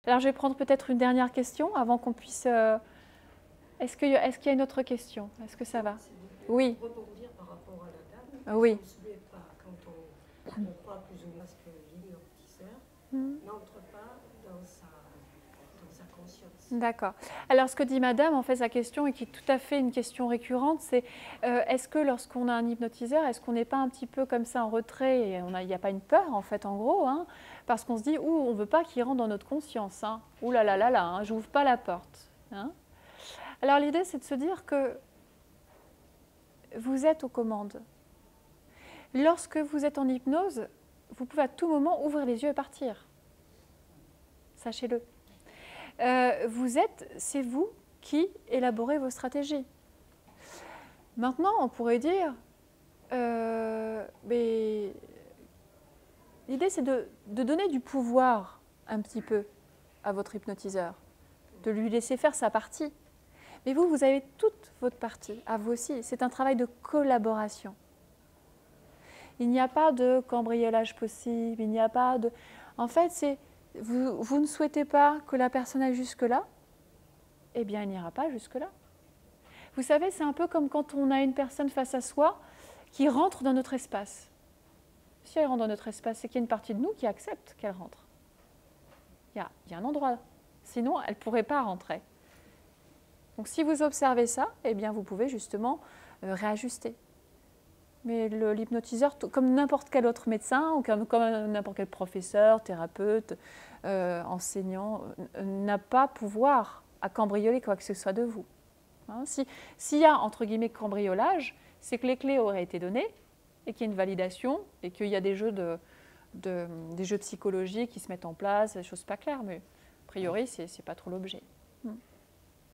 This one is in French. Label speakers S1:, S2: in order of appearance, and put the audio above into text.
S1: Alors, je vais prendre peut-être une dernière question avant qu'on puisse... Est-ce qu'il y a une autre question? Est-ce que ça va? Oui.
S2: Rebondir par rapport à la dame.
S1: Oui.
S2: Vous ne soulevez pas quand on croit plus ou moins que l'hypnotiseur n'entre pas dans sa conscience.
S1: D'accord. Alors, ce que dit madame, en fait, sa question, et qui est tout à fait une question récurrente, c'est est-ce que lorsqu'on a un hypnotiseur, est-ce qu'on n'est pas un petit peu comme ça en retrait, et il n'y a pas une peur, en fait, en gros, hein, parce qu'on se dit, on ne veut pas qu'il rentre dans notre conscience. Hein. Ouh là là là là, hein, j'ouvre pas la porte. Hein. Alors, l'idée, c'est de se dire que vous êtes aux commandes. Lorsque vous êtes en hypnose, vous pouvez à tout moment ouvrir les yeux et partir. Sachez-le. C'est vous qui élaborez vos stratégies. Maintenant, on pourrait dire, mais l'idée c'est de donner du pouvoir un petit peu à votre hypnotiseur, de lui laisser faire sa partie. Mais vous avez toute votre partie, à vous aussi. C'est un travail de collaboration. Il n'y a pas de cambriolage possible, il n'y a pas de... En fait, vous ne souhaitez pas que la personne aille jusque-là, eh bien, elle n'ira pas jusque-là. Vous savez, c'est un peu comme quand on a une personne face à soi qui rentre dans notre espace. Si elle rentre dans notre espace, c'est qu'il y a une partie de nous qui accepte qu'elle rentre. Il y a un endroit. Sinon, elle ne pourrait pas rentrer. Donc, si vous observez ça, eh bien, vous pouvez justement réajuster. Mais l'hypnotiseur, comme n'importe quel autre médecin, ou comme n'importe quel professeur, thérapeute, enseignant, n'a pas pouvoir à cambrioler quoi que ce soit de vous. Hein, s'il y a, entre guillemets, cambriolage, c'est que les clés auraient été données et qu'il y a une validation et qu'il y a des jeux, des jeux psychologiques qui se mettent en place, des choses pas claires, mais a priori, ce n'est pas trop l'objet.